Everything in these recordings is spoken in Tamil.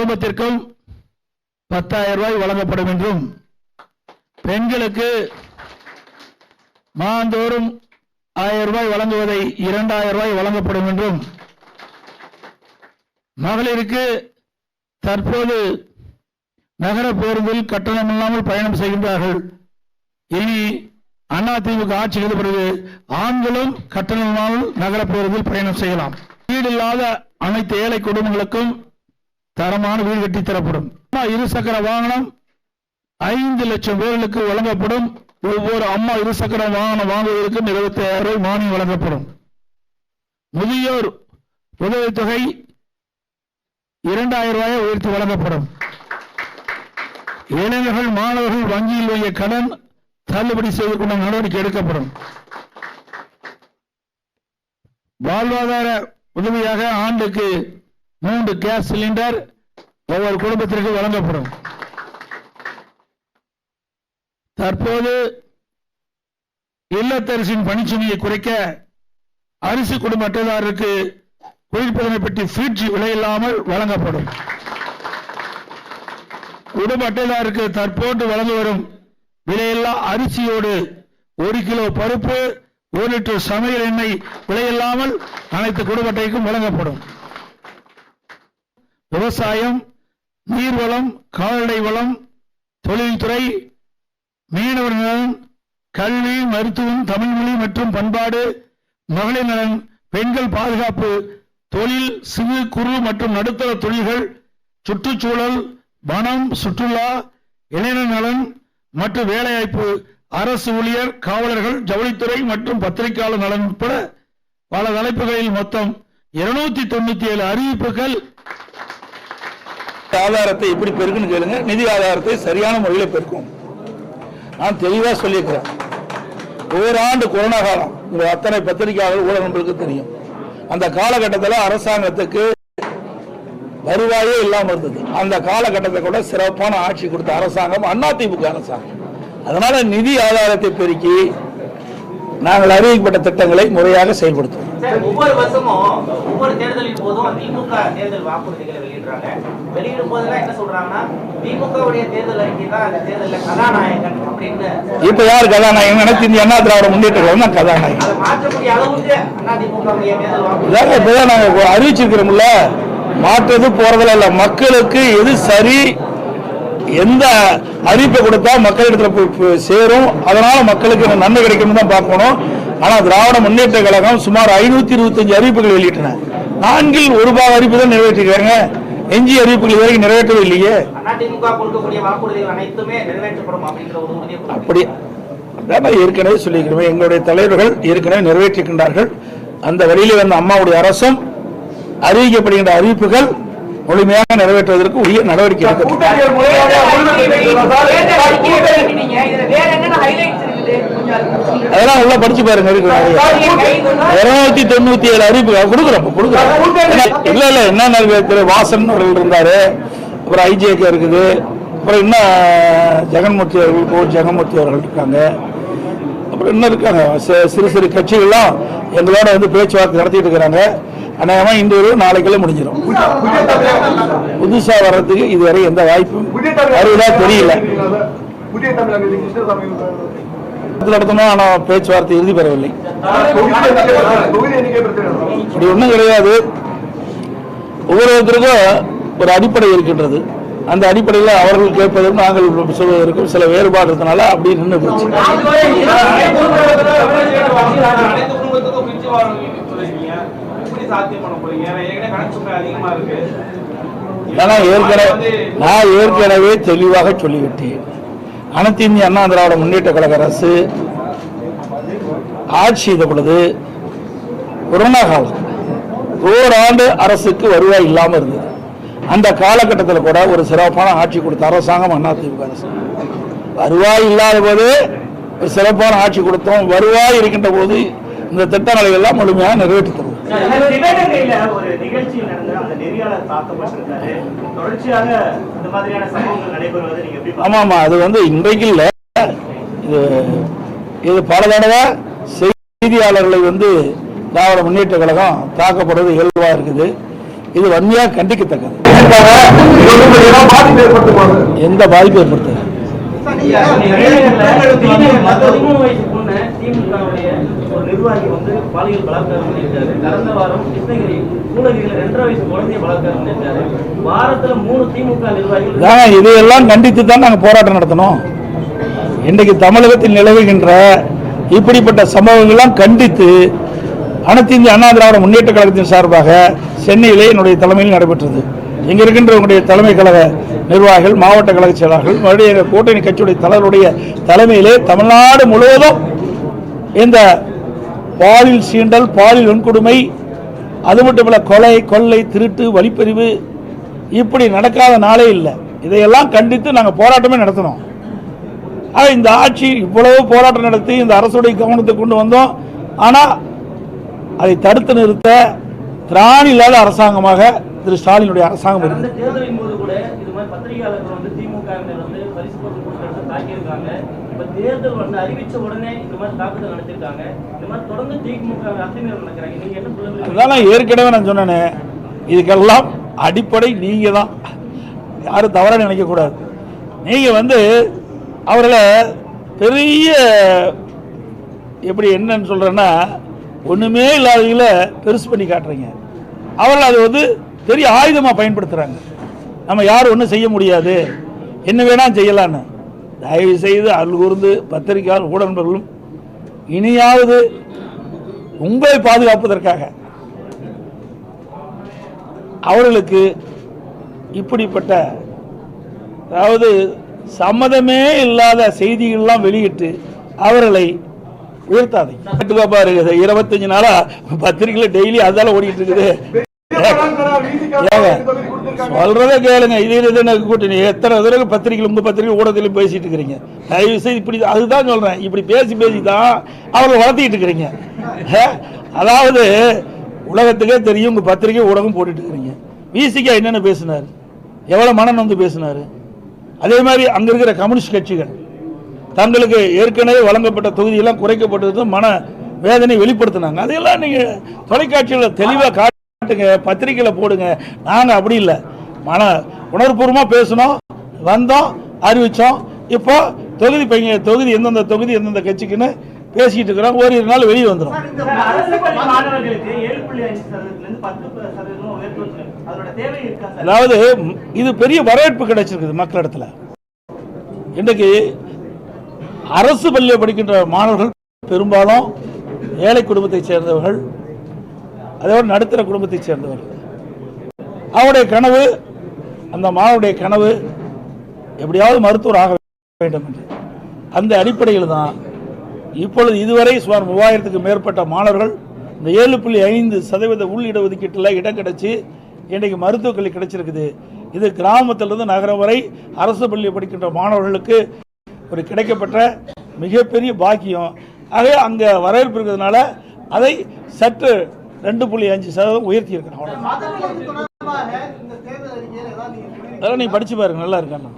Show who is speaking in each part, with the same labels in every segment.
Speaker 1: குடும்பத்திற்கும் 10,000 ரூபாய் வழங்கப்படும் என்றும், பெண்களுக்கு மாதந்தோறும் 1000 ரூபாய் வழங்குவதை 2000 ரூபாய் வழங்கப்படும் என்றும், மகளிருக்கு தற்போது நகர பேருந்தில் கட்டணம் இல்லாமல் பயணம் செய்கின்றார்கள். இனி அதிமுக ஆட்சிக்கு பிறகு ஆண்களும் கட்டணம் இல்லாமல் நகர பேருந்தில் பயணம் செய்யலாம். வீடு இல்லாத அனைத்து ஏழை குடும்பங்களுக்கும் தரமான வீடு கட்டி தரப்படும். இருசக்கர வாகனம் 5 லட்சம் பேர்களுக்கு வழங்கப்படும். ஒவ்வொரு அம்மா இருசக்கர வாகனம் வாங்குவதற்கு 25,000 ரூபாய் மானியம் வழங்கப்படும். முதியோர் உதவித்தொகை 2,000 ரூபாயை உயர்த்தி வழங்கப்படும். இளைஞர்கள் மாணவர்கள் வங்கியில் வைய கடன் தள்ளுபடி செய்து கொண்ட நடவடிக்கை எடுக்கப்படும். வாழ்வாதார உதவியாக ஆண்டுக்கு 3 கேஸ் சிலிண்டர் ஒவ்வொரு குடும்பத்திற்கு வழங்கப்படும். தற்போது இல்லத்தரசின் பணிச்சுமையை குறைக்க அரிசி குடும்ப அட்டைதாரருக்கு குளிர்பதன பெட்டி ஃபிரிட்ஜ் விலையில்லாமல் வழங்கப்படும். குடும்ப அட்டைதாருக்கு தற்போது வழங்கி வரும் விலையில்லா அரிசியோடு 1 கிலோ பருப்பு 1 லிட்டர் சமையல் எண்ணெய் விலையில்லாமல் அனைத்து குடும்ப அட்டைக்கும் வழங்கப்படும். விவசாயம், நீர்வளம், கால்நடை வளம், தொழில்துறை, மீனவர் நலன், கல்வி, மருத்துவம், தமிழ்மொழி மற்றும் பண்பாடு, மகளிர் நலன், பெண்கள் பாதுகாப்பு, தொழில், சிறு குறு மற்றும் நடுத்தர தொழில்கள், சுற்றுச்சூழல், வனம், சுற்றுலா, இளைஞர் நலன் மற்றும் வேலைவாய்ப்பு, அரசு ஊழியர், காவலர்கள், ஜவுளித்துறை மற்றும் பத்திரிகையாளர் நலன் உட்பட பல தலைப்புகளில் மொத்தம் 297 அறிவிப்புகள்.
Speaker 2: ஆதாரத்தை எப்படி பெருக்குன்னு கேளுங்க. நிதி ஆதாரத்தை சரியான முறையில் பெருக்கும். நான் தெளிவாக சொல்லியிருக்கிறேன். ஒவ்வொரு ஆண்டு கொரோனா காலம் அத்தனை பத்திரிகையாளர் ஊடகங்களுக்கு தெரியும். அந்த காலகட்டத்தில் அரசாங்கத்துக்கு வருவாயே இல்லாமல் இருந்தது. அந்த காலகட்டத்தை கூட சிறப்பான ஆட்சி கொடுத்த அரசாங்கம் அதிமுக அரசாங்கம். அதனால நிதி ஆதாரத்தை பெருக்கி நாங்கள் அறிவிக்கப்பட்ட திட்டங்களை முறையாக செயல்படுத்துவோம்.
Speaker 3: ஒவ்வொரு வருஷமும் ஒவ்வொரு தேர்தலின் போதும் திமுக தேர்தல் வாக்குறுதிகளை வெளியிடுறாங்க. வெளியிடும் போதெல்லாம் என்ன சொல்றாங்கன்னா திமுகவுடைய தேர்தல் அறிக்கை தான் அந்த தேர்தலில் கதாநாயகன் அப்படின்னு.
Speaker 2: இப்ப யார் கதாநாயகன்? அனைத்து இந்திய அண்ணா திராவிட முன்னேற்ற கழகம் தான் கதாநாயகன்.
Speaker 3: அதை மாற்றக்கூடிய அளவுக்கு அதிமுகவுடைய தேர்தல்
Speaker 2: வாக்குறுதி இப்பதான் நாங்க அறிவிச்சிருக்கிறோம்ல. மாற்றது போறதுல இல்ல. மக்களுக்கு எது சரி, எந்த அறிவிப்பை கொடுத்தா மக்களிடத்துல போய் சேரும், அதனால மக்களுக்கு நன்மை கிடைக்கும் தான் பார்க்கணும். ஆனா திராவிட முன்னேற்ற கழகம் சுமார் 525 அறிவிப்புகள் வெளியிட்டன. 4இல் 1 பாக அறிவிப்பு தான் நிறைவேற்றிருக்காங்க. எஞ்சிய அறிவிப்புகள் இதுவரைக்கும் நிறைவேற்றவே இல்லையே. அப்படி ஏற்கனவே சொல்லிக்கிறோம். எங்களுடைய தலைவர்கள் ஏற்கனவே நிறைவேற்றிருக்கின்றார்கள். அந்த வழியில் வந்த அம்மாவுடைய அரசும் அறிவிக்கப்படுகின்ற அறிவிப்புகள் முழுமையாக நிறைவேற்றுவதற்கு உரிய நடவடிக்கை அதெல்லாம் உள்ள படிச்சு பாருங்க. 297 அறிவிப்புகள் கொடுக்குறோம். இல்ல இல்ல என்ன வாசன் அவர்கள் இருந்தாரு, அப்புறம் ஐஜேகே இருக்குது, அப்புறம் இன்னும் ஜெகன்மூர்த்தி அவர்கள் ஜெகன்மூர்த்தி அவர்கள் இருக்காங்க, அப்புறம் இன்னும் இருக்காங்க. சிறு சிறு கட்சிகள்லாம் எங்களோட வந்து பேச்சுவார்த்தை நடத்திட்டு இருக்கிறாங்க. அநேகமா இன்று நாளைக்குள்ள முடிஞ்சிடும். புதுசா வர்றதுக்கு இதுவரை எந்த வாய்ப்பும் வருவதா தெரியல. நடத்தணும், ஆனா பேச்சுவார்த்தை இறுதி பெறவில்லை. அப்படி ஒண்ணும் கிடையாது. ஒவ்வொருத்தருக்கும் ஒரு அடிப்படை இருக்கின்றது. அந்த அடிப்படையில் அவர்கள் கேட்பதற்கும் நாங்கள் சொல்வதற்கும் சில வேறுபாடு இருந்தனால அப்படி நின்று போச்சு. நான் ஏற்கனவே தெளிவாக சொல்லிவிட்டேன். அனைத்து இந்திய அண்ணா திராவிட முன்னேற்ற கழக அரசு ஆட்சி செய்த பொழுது கொரோனா காலம் ஓராண்டு அரசுக்கு வருவாய் இல்லாமல் இருந்தது. அந்த காலகட்டத்தில் கூட ஒரு சிறப்பான ஆட்சி கொடுத்த அரசாங்கம் அதிமுக அரசு. வருவாய் இல்லாத போது ஒரு சிறப்பான ஆட்சி கொடுத்தோம். வருவாய் இருக்கின்ற போது இந்த திட்டங்களை எல்லாம் முழுமையாக நிறைவேற்றி தருவோம். ஆமா ஆமா, அது வந்து இன்றைக்கு இல்ல, இது பல தடவை செய்தியாளர்களை வந்து திராவிட முன்னேற்ற கழகம் தாக்கப்படுவது இயல்பா இருக்குது. இது வன்மையாக கண்டிக்கத்தக்கது.
Speaker 4: பாதிப்பு ஏற்படுத்துமா?
Speaker 2: எந்த பாதிப்பு ஏற்படுத்துது?
Speaker 5: 13 வயசு பொண்ணு திமுகவுடைய ஒரு நிர்வாகி வந்து பாலியல் பலாத்காரம் பண்ணியிருக்காரு. கடந்த வாரம் கிருஷ்ணகிரி சூளகிரியில் 2.5 வயசு குழந்தைய பலாத்காரம் பண்ணியிருக்காரு. வாரத்துல 3 திமுக நிர்வாகிகள்
Speaker 2: இதையெல்லாம் கண்டித்து தான் நாங்கள் போராட்டம் நடத்தணும். இன்றைக்கு தமிழகத்தில் நிலவுகின்ற இப்படிப்பட்ட சம்பவங்கள்லாம் கண்டித்து அனைத்து இந்திய அண்ணா திராவிட முன்னேற்ற கழகத்தின் சார்பாக சென்னையிலே என்னுடைய தலைமையில் நடைபெற்றது. இங்கே இருக்கின்ற உங்களுடைய தலைமை கழக நிர்வாகிகள், மாவட்ட கழக செயலாளர்கள், மறுபடியும் கூட்டணி கட்சியுடைய தலைவருடைய தலைமையிலே தமிழ்நாடு முழுவதும் இந்த பாலியல் சீண்டல், பாலியல் வன்கொடுமை, அது மட்டுமல்ல கொலை, கொள்ளை, திருட்டு, வழிப்பறிவு இப்படி நடக்காத நாளே இல்லை. இதையெல்லாம் கண்டித்து நாங்கள் போராட்டமே நடத்தினோம். இந்த ஆட்சி இவ்வளவு போராட்டம் நடத்தி இந்த அரசுடைய கவனத்தை கொண்டு வந்தோம். ஆனால் அதை தடுத்து நிறுத்த திராணி இல்லாத அரசாங்கமாக திரு ஸ்டாலினுடைய அரசாங்கம் இருக்கு.
Speaker 5: தேர்தலின் போது கூட இது மாதிரி பத்திரிகையாளர்கள் வந்து திமுகவினர் வந்து பரிசு பொருட்கள் தாக்கியிருக்காங்க. இப்ப தேர்தல் வந்து அறிவிச்ச உடனே இந்த மாதிரி தாக்குதல் நடத்திருக்காங்க. இந்த மாதிரி தொடர்ந்து திமுக அத்துமீறல் நடக்கிறாங்க. நீங்க என்ன சொல்லுங்க?
Speaker 2: அதெல்லாம் ஏற்கனவே நான் சொன்னேனே, இதுக்கெல்லாம் அடிப்படை நீங்க தான். யாரும் தவறாக நினைக்க கூடாது. நீங்க வந்து அவர்களை பெரிய எப்படி என்னன்னு சொல்றேன்னா, ஒண்ணுமே இல்லாதவங்கள பெருசு பண்ணி காட்டுறீங்க. அவர்கள் அது வந்து பெரிய ஆயுதமா பயன்படுத்துறாங்க. நம்ம யாரும் ஒன்றும் செய்ய முடியாது, என்ன வேணா செய்யலான்னு. தயவு செய்து அருள் கூர்ந்து பத்திரிகையாளர் ஊடக நண்பர்களும் இனியாவது உங்களை பாதுகாப்பதற்காக அவர்களுக்கு இப்படிப்பட்ட அதாவது சம்மதமே இல்லாத செய்திகள்லாம் வெளியிட்டு அவர்களை உயர்த்தாதீங்க. பாரு 25 நாளா பத்திரிகையில டெய்லி அதால ஓடிட்டு இருக்குது. சொல்றதே கேளுங்க. இது கூட்டணி எத்தனை தடவை பத்திரிகை உங்க பத்திரிகை ஊடகத்திலும் பேசிட்டு இருக்கிறீங்க. தயவு செய்து இப்படி அதுதான் சொல்றேன், இப்படி பேசி தான் அவர்கள் வளர்த்திட்டு இருக்கிறீங்க. அதாவது உலகத்துக்கே தெரியும் உங்க பத்திரிகை ஊடகம் போட்டுட்டு இருக்கிறீங்க. விசிகா என்னென்ன பேசினாரு, எவ்வளவு மனம் வந்து பேசினாரு. அதே மாதிரி அங்க இருக்கிற கம்யூனிஸ்ட் கட்சிகள் தங்களுக்கு ஏற்கனவே வழங்கப்பட்ட தொகுதியெல்லாம் குறைக்கப்பட்டது மன வேதனை வெளிப்படுத்தினாங்க. அதையெல்லாம் நீங்க தொலைக்காட்சியில் தெளிவாக காட்டுங்க, பத்திரிகையில போடுங்க. நாங்க அப்படி இல்லை, மன உணர்வுபூர்வமா பேசணும், வந்தோம், அறிவிச்சோம். இப்போ தொகுதி எந்தெந்த தொகுதி எந்தெந்த கட்சிக்குன்னு பேசிட்டு இருக்கிறோம். ஒரு நாள் வெளியே வந்துடும். அதாவது இது பெரிய வரவேற்பு கிடைச்சிருக்குது மக்களிடத்துல. இன்றைக்கு அரசு பள்ளியில் படிக்கின்ற மாணவர்கள் பெரும்பாலும் ஏழை குடும்பத்தை சேர்ந்தவர்கள், அதோட நடுத்தர குடும்பத்தை சேர்ந்தவர்கள். அவருடைய கனவு, அந்த மாணவருடைய கனவு எப்படியாவது மருத்துவர் ஆக வேண்டும் என்று அந்த அடிப்படையில் தான் இப்பொழுது இதுவரை சுமார் 3000க்கு மேற்பட்ட மாணவர்கள் இந்த 7.5% உள் இடஒதுக்கீட்டில் இடம் கிடைச்சி இன்றைக்கு மருத்துவக் கல்வி கிடைச்சிருக்குது. இது கிராமத்திலிருந்து நகரம் வரை அரசு பள்ளி படிக்கின்ற மாணவர்களுக்கு ஒரு கிடைக்கப்பட்ட மிகப்பெரிய பாக்கியம். ஆக அங்கே வரவேற்பு இருக்கிறதுனால அதை சற்று 2.5% உயர்த்தி இருக்கிறோம். அதெல்லாம் நீ படிச்சு பாருங்க, நல்லா இருக்கான்னு.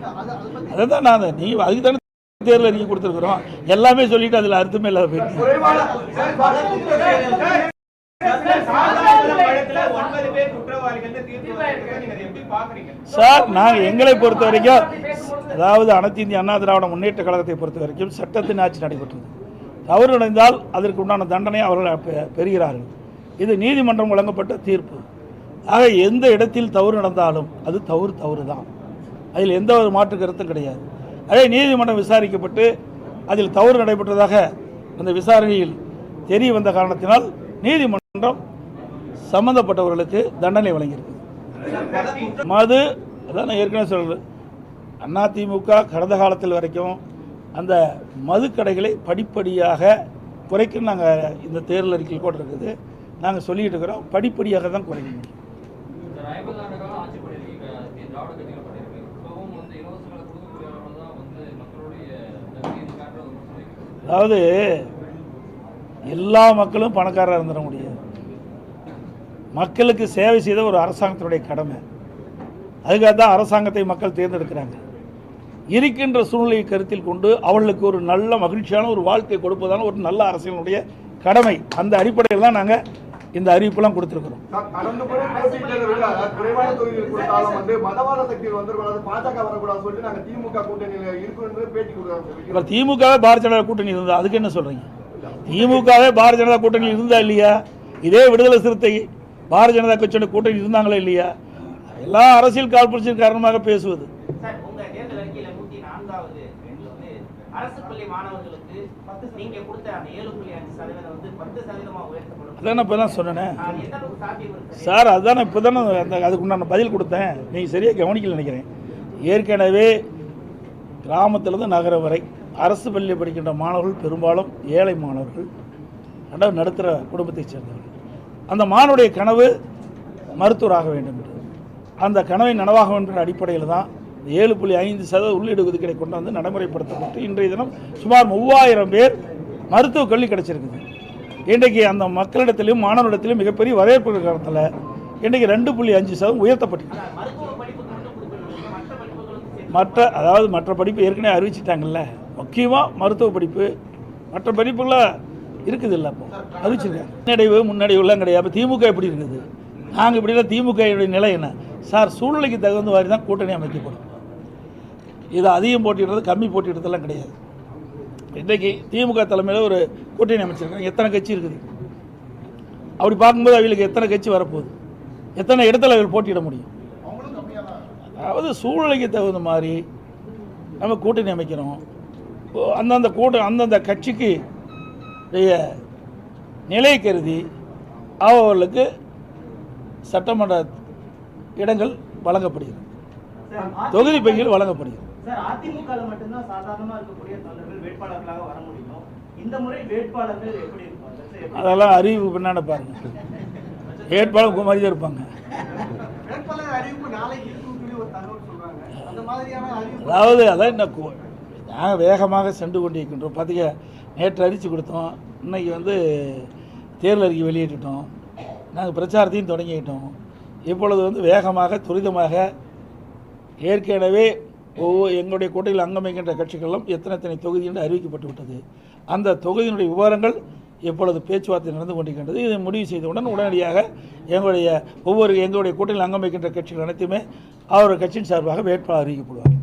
Speaker 2: அதை தான் நான் நீ அதுக்கு தானே தேர்தல் அறிக்கை கொடுத்துருக்குறோம். எல்லாமே சொல்லிட்டு அதில் அர்த்தமே இல்லாத போயிருக்கு. சார், நாங்கள் எங்களை பொறுத்த வரைக்கும், அதாவது அனைத்து இந்திய அண்ணா திராவிட முன்னேற்ற கழகத்தை பொறுத்த வரைக்கும் சட்டத்தின் ஆட்சி நடைபெற்றது. தவறு நடந்தால் அதற்கு உண்டான தண்டனை அவர்கள் பெறுகிறார்கள். இது நீதிமன்றம் வழங்கப்பட்ட தீர்ப்பு. ஆக எந்த இடத்தில் தவறு நடந்தாலும் அது தவறு தான். அதில் எந்த ஒரு மாற்று கருத்தும் கிடையாது. அதே நீதிமன்றம் விசாரிக்கப்பட்டு அதில் தவறு நடைபெற்றதாக அந்த விசாரணையில் தெரிய வந்த காரணத்தினால் நீதிமன்றம் சம்பந்தப்பட்டவர்களுக்கு தண்டனை வழங்கியிருக்கு. மது, அதான் நான் ஏற்கனவே சொல்றது, அதிமுக கடந்த காலத்தில் வரைக்கும் அந்த மது கடைகளை படிப்படியாக குறைக்க நாங்கள் இந்த தேர்தல் அறிக்கையில் கூட இருக்குது. நாங்கள் சொல்லிட்டு இருக்கிறோம், படிப்படியாக தான் குறைக்க முடியும். அதாவது எல்லா மக்களும் பணக்காரராக இருந்துட முடியாது. மக்களுக்கு சேவை செய்த ஒரு அரசாங்கத்தினுடைய கடமை. அதுக்காக தான் அரசாங்கத்தை மக்கள் தேர்ந்தெடுக்கிறாங்க. இருக்கின்ற சூழ்நிலையை கருத்தில் கொண்டு அவர்களுக்கு ஒரு நல்ல மகிழ்ச்சியான ஒரு வாழ்க்கை கொடுப்பதான ஒரு நல்ல அரசியலுடைய கடமை. அந்த அடிப்படையில் தான் நாங்கள் இந்த அறிவிப்பெல்லாம் கொடுத்துருக்குறோம்.
Speaker 4: கடந்த முறை போட்டியிட்டதை விட குறைவான தொகுதிகள் கொடுத்தாலும் வந்து மதவாத சக்திகள் வந்துடக்கூடாது, பாஜக வரக்கூடாது சொல்லிட்டு நாங்கள் திமுக கூட்டணியில் இருக்கணும் பேட்டி கொடுக்குறாங்க.
Speaker 2: இப்போ திமுகவே பாரதிய ஜனதா கூட்டணி இருந்தா அதுக்கு என்ன சொல்றீங்க? திமுகவே பாரதிய ஜனதா கூட்டணி இருந்தா இல்லையா? இதே விடுதலை சிறுத்தை பாரதிய ஜனதா கட்சியோட கூட்டணி இருந்தாங்களா இல்லையா? எல்லாம் அரசியல் காழ்ப்புணர்ச்சியின் காரணமாக பேசுவது.
Speaker 3: சார், உங்க தேர்தல் அறிக்கையில 104வது வந்து அரசு பள்ளி மாணவர்களுக்கு நீங்க கொடுத்த அந்த 7.5% வந்து 10% உயர்த்தப்படும்.
Speaker 2: அதான் இப்போ தான் சொன்னேன்
Speaker 3: அது எந்த அளவுக்கு சாத்தியம் இருக்கு
Speaker 2: சார். அதுதானே இப்போ தானே அதுக்கு நான் பதில் கொடுத்தேன். நீங்கள் சரியாக கவனிக்கல நினைக்கிறேன். ஏற்கனவே கிராமத்திலிருந்து நகரம் வரை அரசு பள்ளியில் படிக்கின்ற மாணவர்கள் பெரும்பாலும் ஏழை மாணவர்கள், ரெண்டாவது நடுத்தர குடும்பத்தைச் சேர்ந்தவர்கள். அந்த மாணவருடைய கனவு மருத்துவராக வேண்டும் என்று, அந்த கனவை நனவாக வேண்டும் என்ற அடிப்படையில் தான் 7.5% உள்ளீடு ஒதுக்கீடை கொண்டு வந்து நடைமுறைப்படுத்தப்பட்டு இன்றைய தினம் சுமார் 3000 பேர் மருத்துவக் கல்வி கிடைச்சிருக்குது. இன்றைக்கு அந்த மக்களிடத்திலும் மாணவரிடத்திலும் மிகப்பெரிய வரவேற்பு காரணத்தில் இன்றைக்கு 2.5% உயர்த்தப்பட்டிருக்கு.
Speaker 3: மருத்துவ படிப்புக்கு மட்டும் கொடுக்கணும், மற்ற படிப்புகளுக்கு
Speaker 2: மற்ற படிப்பு ஏற்கனவே அறிவிச்சிட்டாங்கல்ல. முக்கியமாக மருத்துவ படிப்பு, மற்ற படிப்புல இருக்குது இல்லை, அப்போ அறிவிச்சிருக்காங்க. முன்னடைவுலாம் கிடையாது. அப்போ திமுக எப்படி இருக்குது? நாங்கள் இப்படிலாம் திமுக நிலை என்ன சார்? சூழ்நிலைக்கு தகுந்த மாதிரி தான் கூட்டணி அமைக்கப்படும். இது அதிகம் போட்டிடுறது கம்மி போட்டிடுறதெல்லாம் கிடையாது. இன்றைக்கு திமுக தலைமையில் ஒரு கூட்டணி அமைச்சிருக்காங்க. எத்தனை கட்சி இருக்குது? அப்படி பார்க்கும்போது அவங்களுக்கு எத்தனை கட்சி வரப்போகுது? எத்தனை இடத்துல அவர்கள் போட்டியிட முடியும்? அதாவது சூழ்நிலைக்கு தகுந்த மாதிரி நம்ம கூட்டணி அமைக்கிறோம். அந்தந்த கட்சிக்கு நிலையை கருதி அவர்களுக்கு சட்டமன்ற இடங்கள் வழங்கப்படுகிறது, தொகுதி பங்கில் வழங்கப்படுகிறது.
Speaker 5: சார், அதிமுக மட்டும்தான் சாதாரணமா இருக்கக்கூடிய தொண்டர்கள் வேட்பாளர்களாக வர முடியும். இந்த முறை வேட்பாளர்கள் எப்படி இருப்பாங்க?
Speaker 2: அதெல்லாம் அறிவு பின்னாடி பாருங்க. வேட்பாளர் குமாரி தான் இருப்பாங்க. அதாவது அதான் நாங்கள் வேகமாக சென்று கொண்டிருக்கின்றோம். பார்த்தீங்க, நேற்று அறிவித்து கொடுத்தோம், இன்னைக்கு தேர்தல் அறிக்கை வெளியிட்டுட்டோம், நாங்கள் பிரச்சாரத்தையும் தொடங்கிட்டோம். இப்பொழுது வேகமாக துரிதமாக ஏற்கனவே எங்களுடைய கூட்டணியில் அங்கமைக்கின்ற கட்சிகளும் எத்தனை தொகுதி என்று அறிவிக்கப்பட்டு விட்டது. அந்த தொகுதியினுடைய விவரங்கள் இப்பொழுது பேச்சுவார்த்தை நடந்து கொண்டிருக்கின்றது. இதை முடிவு செய்தவுடன் உடனடியாக எங்களுடைய கூட்டணியில் அங்கமைக்கின்ற கட்சிகள் அனைத்துமே அவர்கள் கட்சியின் சார்பாக வேட்பாளர் அறிவிக்கப்படுவார்.